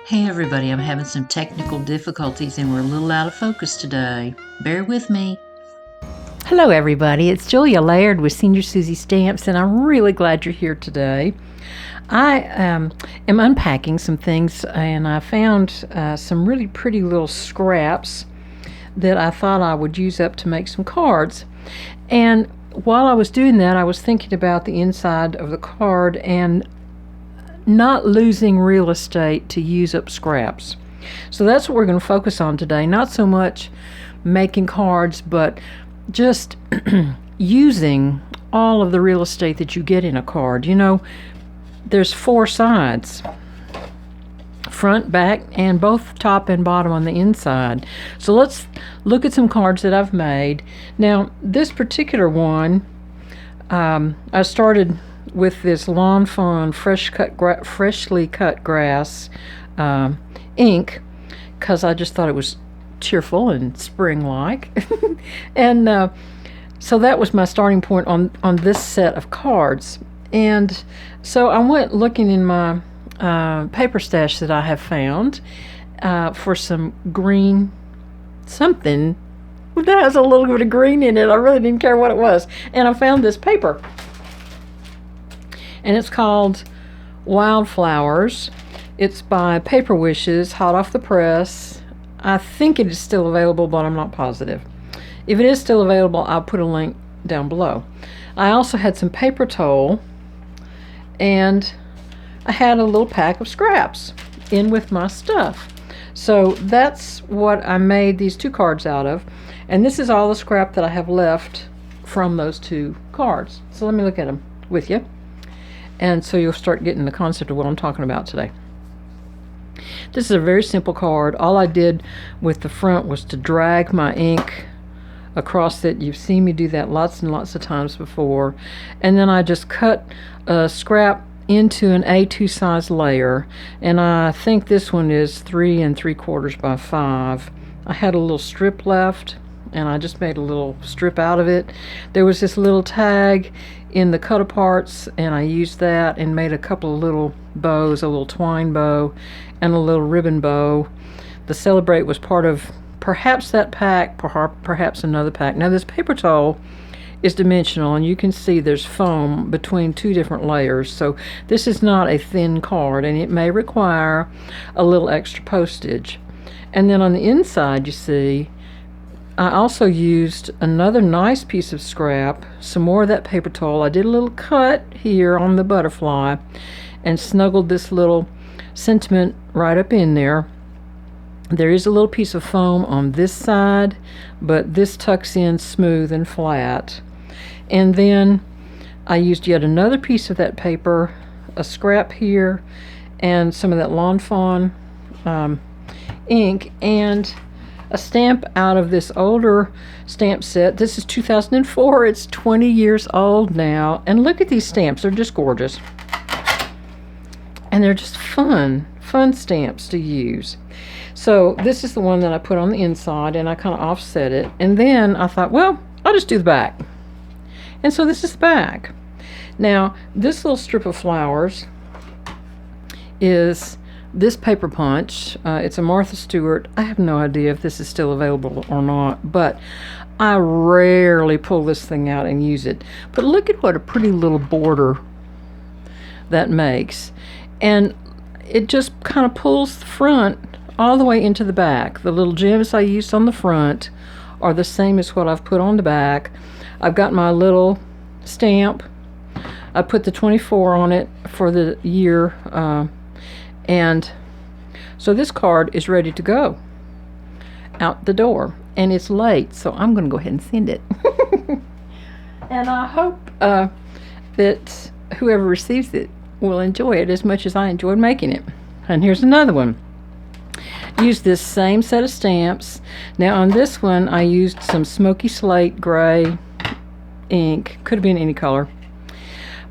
Hey everybody, I'm having some technical difficulties and we're a little out of focus today. Bear with me. Hello everybody, it's Julia Laird with Senior Susie Stamps, and I'm really glad you're here today. I am unpacking some things, and I found some really pretty little scraps that I thought I would use up to make some cards. And while I was doing that, I was thinking about the inside of the card and not losing real estate to use up scraps. So that's what we're going to focus on today. Not so much making cards, but just using all of the real estate that you get in a card. You know, there's four sides: front, back, and both top and bottom on the inside. So let's look at some cards that I've made. Now, this particular one, I started with this Lawn Fawn freshly cut grass ink, because I just thought it was cheerful and spring-like. And so that was my starting point on this set of cards. And so I went looking in my paper stash that I have found for some green something that has a little bit of green in it. I really didn't care what it was. And I found this paper. And it's called Wildflowers. It's by Paper Wishes, hot off the press. I think it is still available, but I'm not positive. If it is still available, I'll put a link down below. I also had some paper towel, and I had a little pack of scraps in with my stuff. So that's what I made these two cards out of. And this is all the scrap that I have left from those two cards. So let me look at them with you. And so you'll start getting the concept of what I'm talking about today. This is a very simple card. All I did with the front was to drag my ink across it. You've seen me do that lots and lots of times before. And then I just cut a scrap into an A2 size layer. And I think this one is 3 3/4 by 5. I had a little strip left, and I just made a little strip out of it. There was this little tag in the cut aparts, and I used that and made a couple of little bows, a little twine bow and a little ribbon bow. The Celebrate was part of perhaps that pack, perhaps another pack. Now this paper towel is dimensional, and you can see there's foam between two different layers, so this is not a thin card, and it may require a little extra postage. And then on the inside, you see, I also used another nice piece of scrap, some more of that paper towel. I did a little cut here on the butterfly and snuggled this little sentiment right up in there. There is a little piece of foam on this side, but this tucks in smooth and flat. And then I used yet another piece of that paper, a scrap here, and some of that Lawn Fawn ink, and a stamp out of this older stamp set. This is 2004. It's 20 years old now. And look at these stamps. They're just gorgeous. And they're just fun stamps to use. So this is the one that I put on the inside, and I kind of offset it. And then I thought, well, I'll just do the back. And so this is the back. Now, this little strip of flowers is this paper punch. It's a Martha Stewart. I have no idea if this is still available or not, but I rarely pull this thing out and use it. But look at what a pretty little border that makes. And it just kind of pulls the front all the way into the back. The little gems I used on the front are the same as what I've put on the back. I've got my little stamp. I put the 24 on it for the year. And so this card is ready to go out the door, and it's late, so I'm going to go ahead and send it. And I hope that whoever receives it will enjoy it as much as I enjoyed making it. And here's another one. Use this same set of stamps. Now on this one I used some smoky slate gray ink. Could have been any color.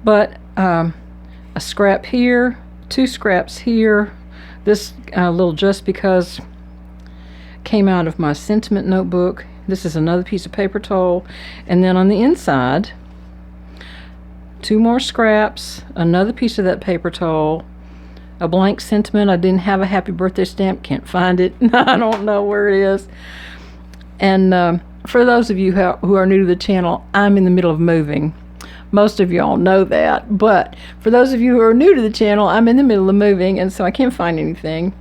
But a scrap here, two scraps here. This little Just Because came out of my sentiment notebook. This is another piece of paper towel. And then on the inside, two more scraps, another piece of that paper towel, a blank sentiment. I didn't have a happy birthday stamp. Can't find it. I don't know where it is. And for those of you who are new to the channel, I'm in the middle of moving. Most of y'all know that. But for those of you who are new to the channel, I'm in the middle of moving, and so I can't find anything.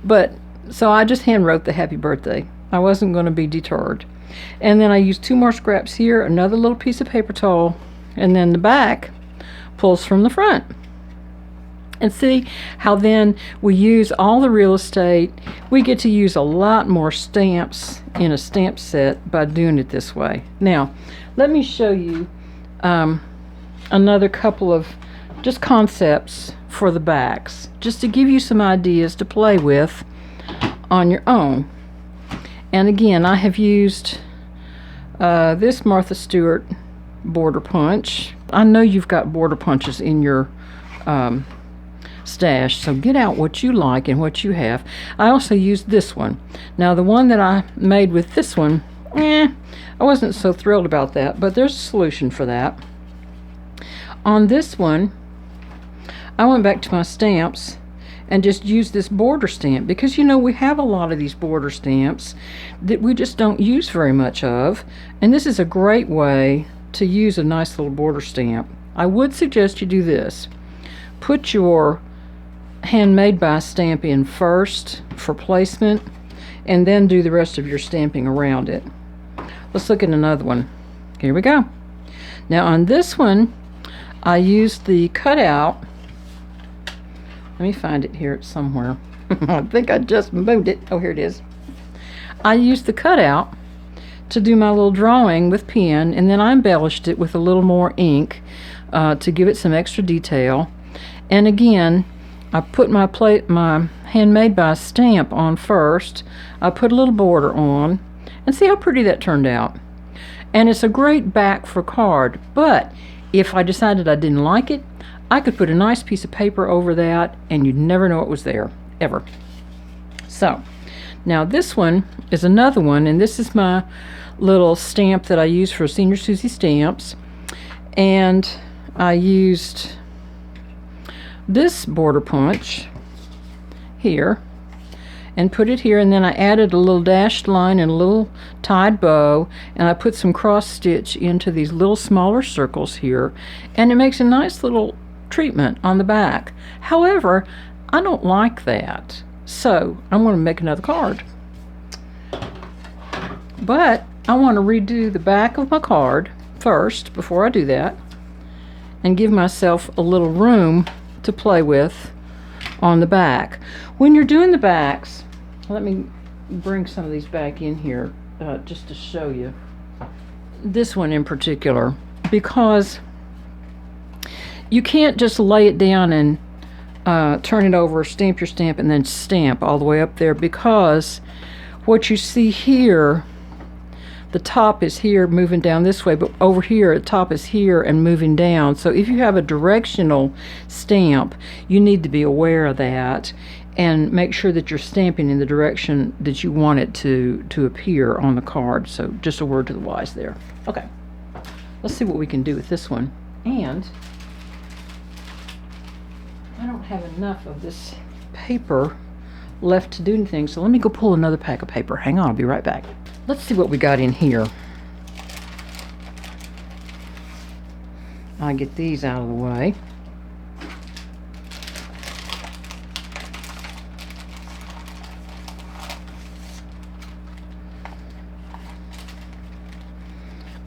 But so I just hand wrote the happy birthday. I wasn't going to be deterred. And then I used 2 more scraps here, another little piece of paper towel, and then the back pulls from the front. And see how then we use all the real estate. We get to use a lot more stamps in a stamp set by doing it this way. Now, let me show you another couple of just concepts for the backs, just to give you some ideas to play with on your own. And again, I have used this Martha Stewart border punch. I know you've got border punches in your stash, so get out what you like and what you have. I also used this one. Now the one that I made with this one, I wasn't so thrilled about that, but there's a solution for that. On this one, I went back to my stamps and just used this border stamp, because you know we have a lot of these border stamps that we just don't use very much of, and this is a great way to use a nice little border stamp. I would suggest you do this. Put your handmade by stamp in first for placement, and then do the rest of your stamping around it. Let's look at another one. Here we go. Now on this one, I used the cutout. Let me find it here somewhere. I think I just moved it. Oh, here it is. I used the cutout to do my little drawing with pen, and then I embellished it with a little more ink to give it some extra detail. And again, I put my handmade by stamp on first. I put a little border on, and see how pretty that turned out. And it's a great back for card, but if I decided I didn't like it, I could put a nice piece of paper over that, and you'd never know it was there, ever. So, now this one is another one, and this is my little stamp that I use for Senior Susie stamps. And I used this border punch here and put it here, and then I added a little dashed line and a little tied bow, and I put some cross stitch into these little smaller circles here, and it makes a nice little treatment on the back. However, I don't like that, so I'm going to make another card. But I want to redo the back of my card first before I do that, and give myself a little room to play with on the back. When you're doing the backs, let me bring some of these back in here just to show you this one in particular, because you can't just lay it down and turn it over, stamp your stamp, and then stamp all the way up there, because what you see here, the top is here moving down this way, but over here the top is here and moving down. So if you have a directional stamp, you need to be aware of that and make sure that you're stamping in the direction that you want it to appear on the card. So just a word to the wise there. Okay, let's see what we can do with this one. And I don't have enough of this paper left to do anything, so let me go pull another pack of paper. Hang on, I'll be right back. Let's see what we got in here. I'll get these out of the way.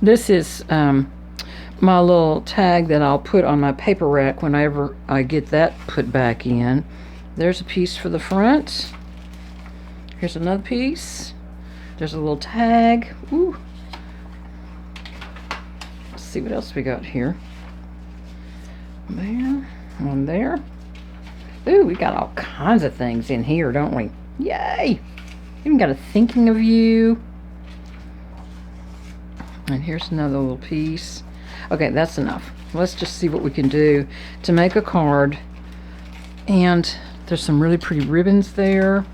This is my little tag that I'll put on my paper rack whenever I get that put back in. There's a piece for the front. Here's another piece. There's a little tag. Ooh. Let's see what else we got here. There, one there. Ooh, we got all kinds of things in here, don't we? Yay! Even got a thinking of you. And here's another little piece. Okay, that's enough. Let's just see what we can do to make a card. And there's some really pretty ribbons there.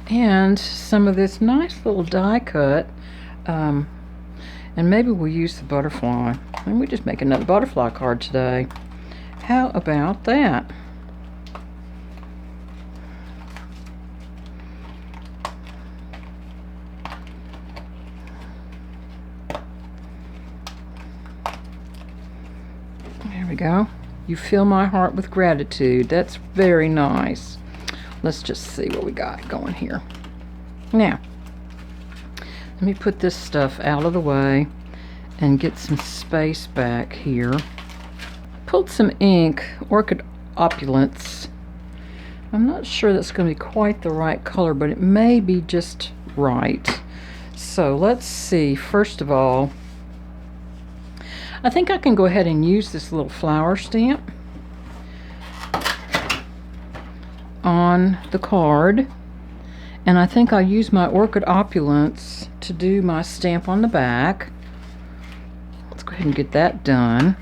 And some of this nice little die cut. And maybe we'll use the butterfly. And we just make another butterfly card today. How about that? we go. You fill my heart with gratitude. That's very nice. Let's just see what we got going here. Now, let me put this stuff out of the way and get some space back here. Pulled some ink, Orchid Opulence. I'm not sure that's going to be quite the right color, but it may be just right. So let's see. First of all, I think I can go ahead and use this little flower stamp on the card. And I think I'll use my Orchid Opulence to do my stamp on the back. Let's go ahead and get that done.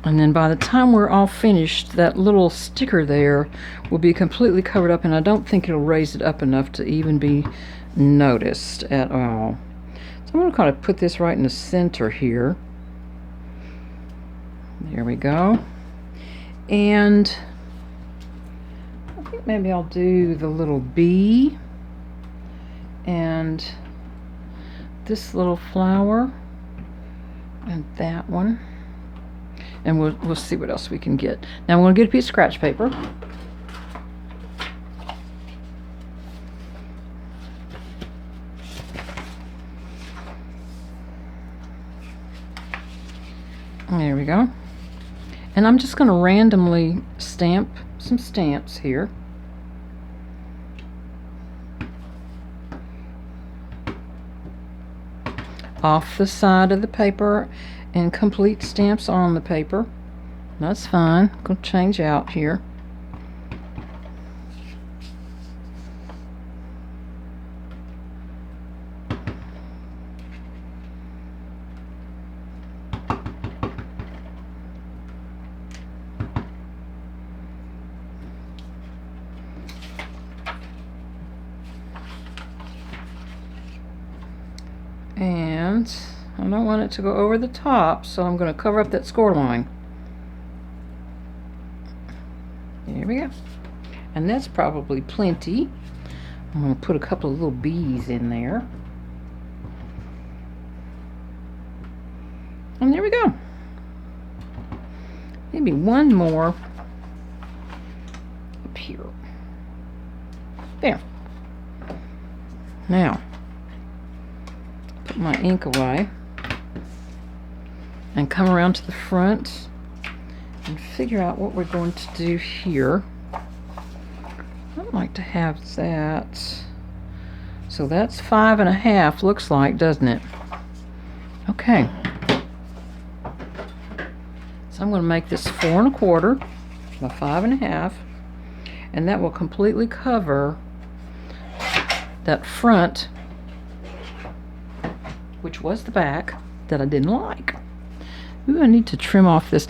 And then by the time we're all finished, that little sticker there will be completely covered up, and I don't think it'll raise it up enough to even be noticed at all. So I'm going to kind of put this right in the center here. There we go. And I think maybe I'll do the little bee and this little flower and that one. And we'll see what else we can get. Now I'm going to get a piece of scratch paper. There we go. And I'm just going to randomly stamp some stamps here. Off the side of the paper, and complete stamps on the paper. That's fine. I'm going to change out here. And I don't want it to go over the top, so I'm going to cover up that score line. There we go. And that's probably plenty. I'm going to put a couple of little bees in there. And there we go. Maybe one more up here. There. Now, put my ink away and come around to the front and figure out what we're going to do here. I'd like to have that. So that's 5.5, looks like, doesn't it? Okay. So I'm going to make this 4 1/4 by 5.5, and that will completely cover that front, which was the back, that I didn't like. Ooh, I need to trim off this.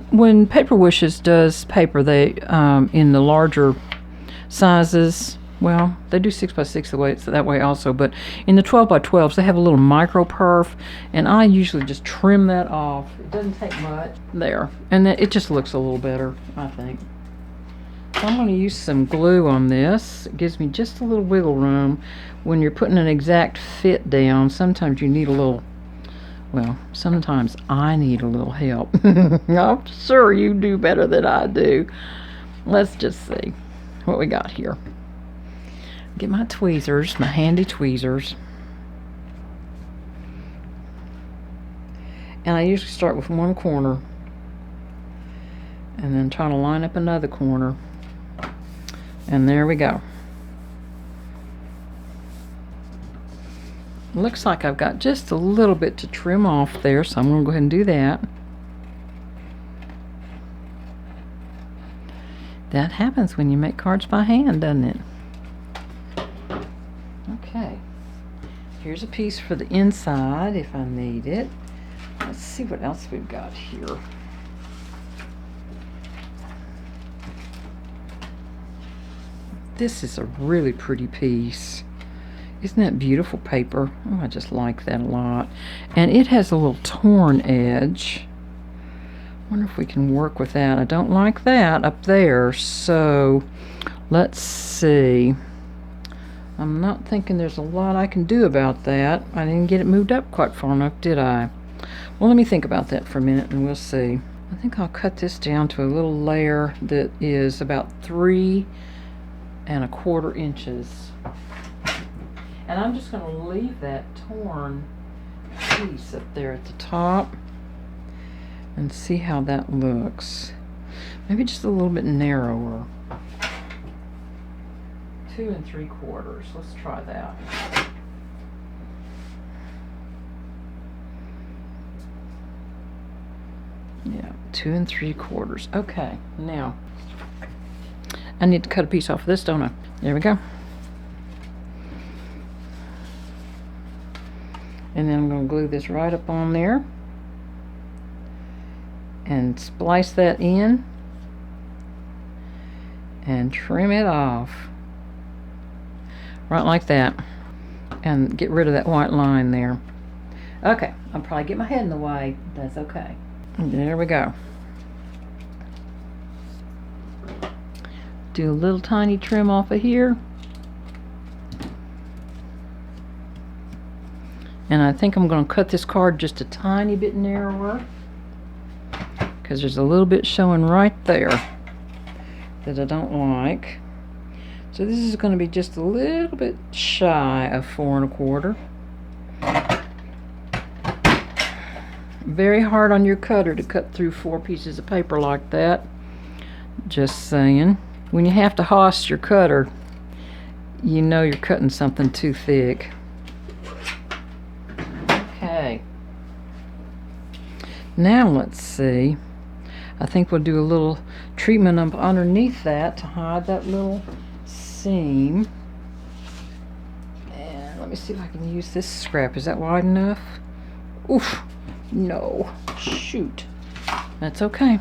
When Paper Wishes does paper, they in the larger sizes, well, they do 6x6 the way it's that way also, but in the 12x12s they have a little micro perf, and I usually just trim that off. It doesn't take much there, and it just looks a little better, I think. So I'm going to use some glue on this. It gives me just a little wiggle room when you're putting an exact fit down. Sometimes you need a little, well, sometimes I need a little help. I'm sure you do better than I do. Let's just see what we got here. Get my tweezers, my handy tweezers. And I usually start with one corner and then try to line up another corner. And there we go. Looks like I've got just a little bit to trim off there, so I'm going to go ahead and do that. That happens when you make cards by hand, doesn't it? Okay. Here's a piece for the inside if I need it. Let's see what else we've got here. This is a really pretty piece. Isn't that beautiful paper? Oh, I just like that a lot. And it has a little torn edge. Wonder if we can work with that. I don't like that up there, so let's see. I'm not thinking there's a lot I can do about that. I didn't get it moved up quite far enough, did I? Well, let me think about that for a minute and we'll see. I think I'll cut this down to a little layer that is about 3¼ inches. And I'm just going to leave that torn piece up there at the top and see how that looks. Maybe just a little bit narrower. 2 3/4. Let's try that. Yeah, 2 3/4. Okay, now I need to cut a piece off of this, don't I? There we go. And then I'm going to glue this right up on there and splice that in and trim it off. Right like that. And get rid of that white line there. Okay, I'll probably get my head in the way. That's okay. And there we go. Do a little tiny trim off of here. And I think I'm going to cut this card just a tiny bit narrower, because there's a little bit showing right there that I don't like. So this is going to be just a little bit shy of 4 1/4. Very hard on your cutter to cut through 4 pieces of paper like that. Just saying. When you have to hoist your cutter, you know you're cutting something too thick. Okay. Now let's see. I think we'll do a little treatment up underneath that to hide that little seam. And let me see if I can use this scrap. Is that wide enough? Oof. No. Shoot. That's okay.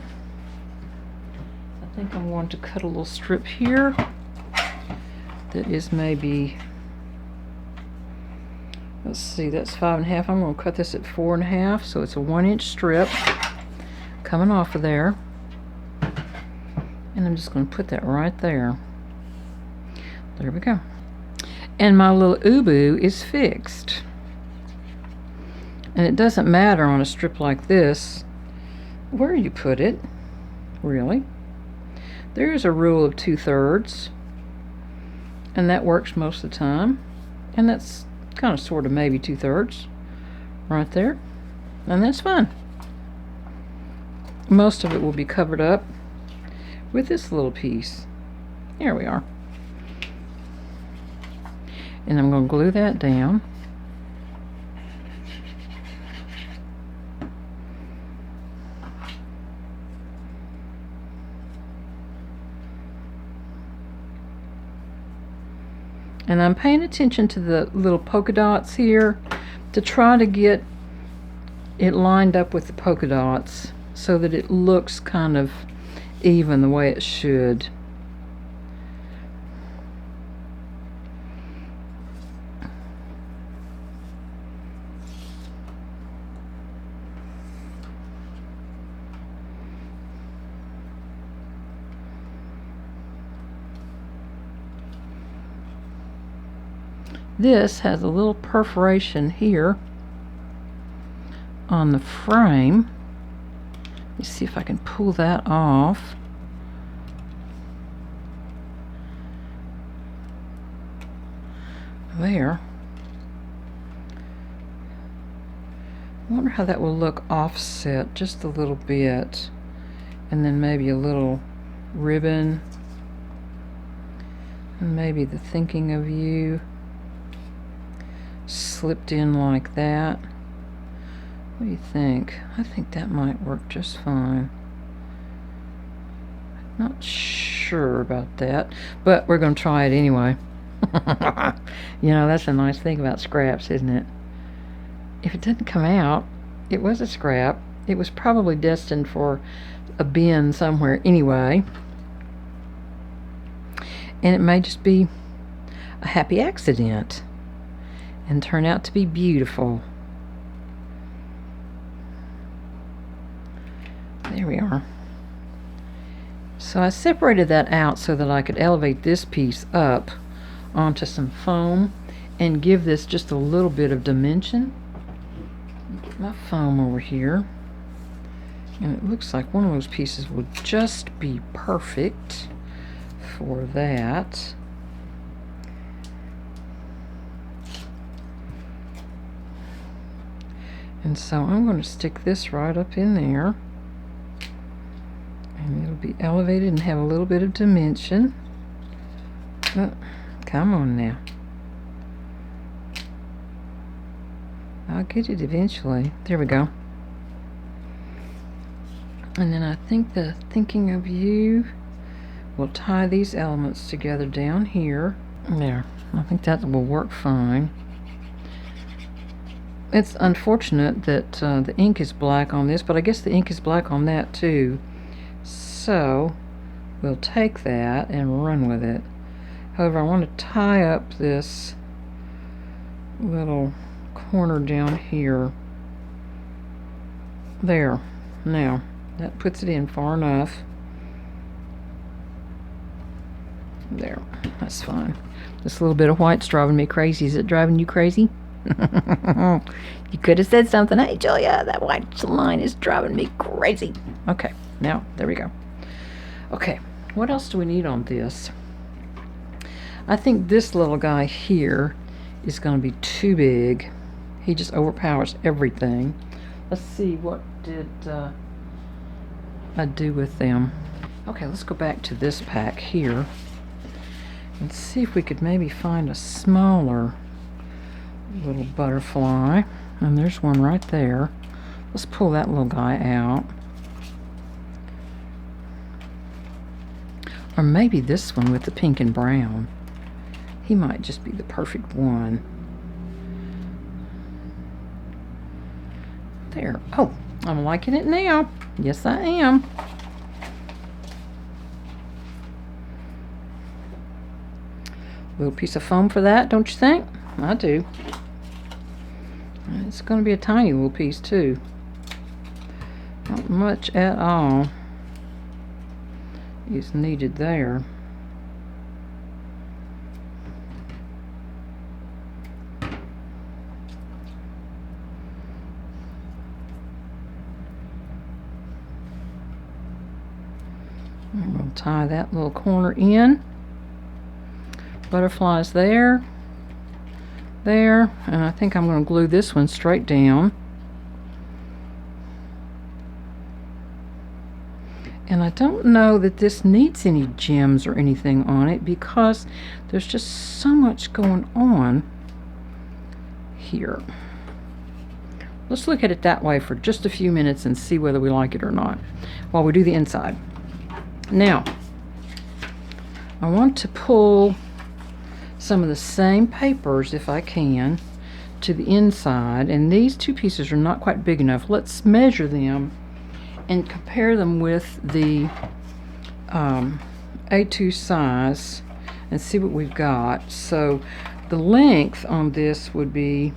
I think I'm going to cut a little strip here that is maybe, let's see, that's 5 1/2. I'm going to cut this at 4 1/2, so it's a 1-inch strip coming off of there. And I'm just going to put that right there. There we go. And my little ubu is fixed. And it doesn't matter on a strip like this where you put it, really. There's a rule of 2/3, and that works most of the time. And that's kind of sort of maybe 2/3 right there. And that's fine. Most of it will be covered up with this little piece. There we are. And I'm going to glue that down. And I'm paying attention to the little polka dots here to try to get it lined up with the polka dots so that it looks kind of even the way it should. This has a little perforation here on the frame. Let me see if I can pull that off. There. I wonder how that will look offset just a little bit. And then maybe a little ribbon. And maybe the thinking of you slipped in like that. What do you think? I think that might work just fine. Not sure about that, but we're going to try it anyway. You know, that's a nice thing about scraps, isn't it? If it didn't come out, it was a scrap. It was probably destined for a bin somewhere anyway. And it may just be a happy accident and turn out to be beautiful. There we are. So I separated that out so that I could elevate this piece up onto some foam and give this just a little bit of dimension. get my foam over here. And it looks like one of those pieces will just be perfect for that. And so I'm going to stick this right up in there. And it'll be elevated and have a little bit of dimension. Oh, come on now. I'll get it eventually. There we go. And then I think the thinking of you will tie these elements together down here. There. I think that will work fine. It's unfortunate that the ink is black on this, but I guess the ink is black on that too. So we'll take that and run with it. However, I want to tie up this little corner down here. There. Now, that puts it in far enough. There. That's fine. This little bit of white's driving me crazy. Is it driving you crazy? You could have said something. Hey, Julia, that white line is driving me crazy. Okay, now, there we go. Okay, what else do we need on this? I think this little guy here is going to be too big. He just overpowers everything. Let's see, what did I do with them? Okay, let's go back to this pack here and see if we could maybe find a smaller little butterfly. And there's one right there. Let's pull that little guy out. Or maybe this one with the pink and brown. He might just be the perfect one. There. Oh, I'm liking it now. Yes, I am. Little piece of foam for that, don't you think? I do. It's going to be a tiny little piece too. Not much at all is needed there. And we'll tie that little corner in. Butterflies there. There, and I think I'm going to glue this one straight down. And I don't know that this needs any gems or anything on it because there's just so much going on here. Let's look at it that way for just a few minutes and see whether we like it or not while we do the inside. Now, I want to pull some of the same papers, if I can, to the inside, and these two pieces are not quite big enough. Let's measure them and compare them with the A2 size and see what we've got. So the length on this would be,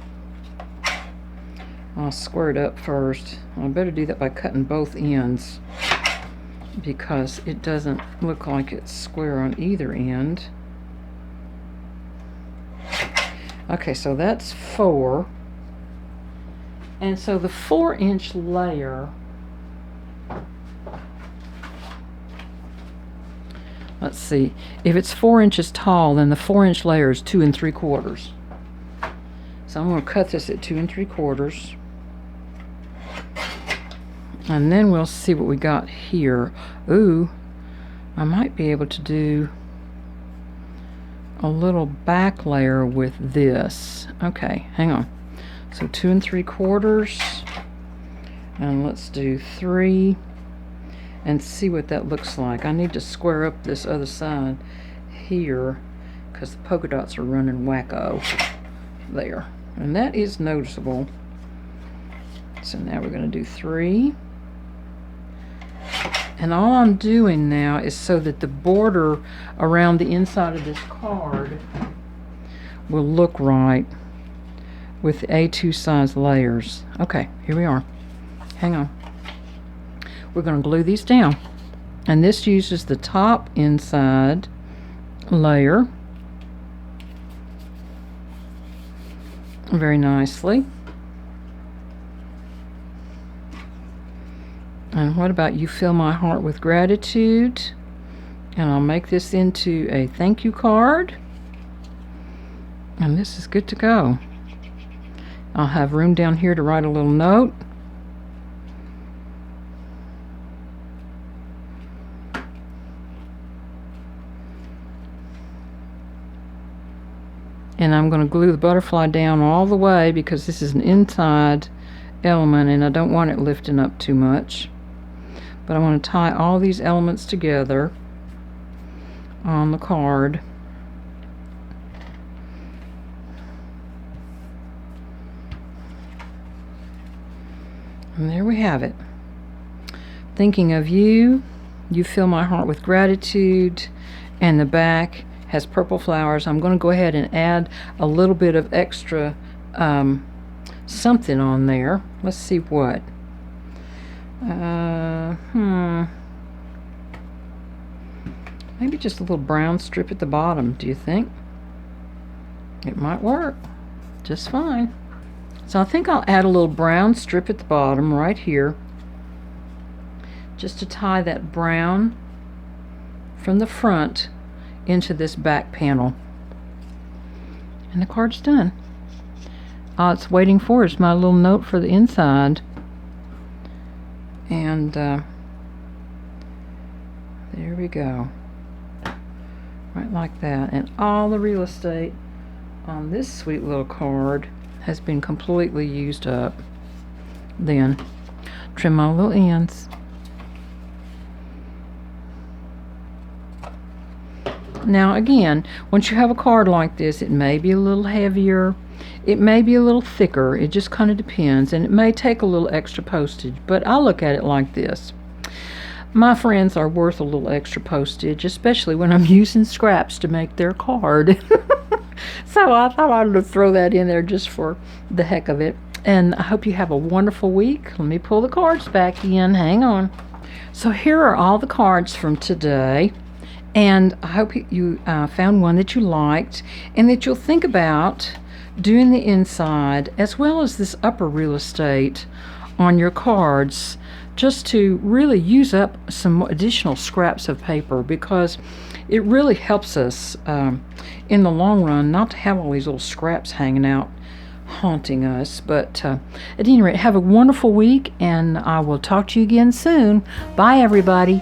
I'll square it up first. I better do that by cutting both ends because it doesn't look like it's square on either end. Okay, so that's 4. And so the 4-inch layer, let's see, if it's 4 inches tall, then the 4-inch layer is 2 3/4. So I'm going to cut this at 2 3/4. And then we'll see what we got here. Ooh, I might be able to do a little back layer with this. Okay, hang on. So 2 3/4, and let's do 3 and see what that looks like. I need to square up this other side here because the polka dots are running wacko there, and that is noticeable. So now we're going to do 3. And all I'm doing now is so that the border around the inside of this card will look right with the A2 size layers. Okay, here we are. Hang on. We're going to glue these down. And this uses the top inside layer very nicely. And what about you fill my heart with gratitude? And I'll make this into a thank you card. And this is good to go. I'll have room down here to write a little note. And I'm going to glue the butterfly down all the way because this is an inside element and I don't want it lifting up too much. But I want to tie all these elements together on the card. And there we have it. Thinking of you, you fill my heart with gratitude, and the back has purple flowers. I'm going to go ahead and add a little bit of extra something on there. Let's see what. Maybe just a little brown strip at the bottom, do you think? It might work just fine. So I think I'll add a little brown strip at the bottom right here, just to tie that brown from the front into this back panel. And the card's done. All it's waiting for is my little note for the inside. And there we go. Right like that. And all the real estate on this sweet little card has been completely used up. Then trim my little ends. Now again, once you have a card like this, it may be a little heavier, it may be a little thicker, it just kind of depends, and it may take a little extra postage, but I look at it like this. My friends are worth a little extra postage, especially when I'm using scraps to make their card. So I thought I'd throw that in there just for the heck of it. And I hope you have a wonderful week. Let me pull the cards back in. Hang on. So here are all the cards from today. And I hope you found one that you liked and that you'll think about doing the inside as well as this upper real estate on your cards, just to really use up some additional scraps of paper, because it really helps us in the long run not to have all these little scraps hanging out haunting us. But at any rate, have a wonderful week, and I will talk to you again soon. Bye, everybody.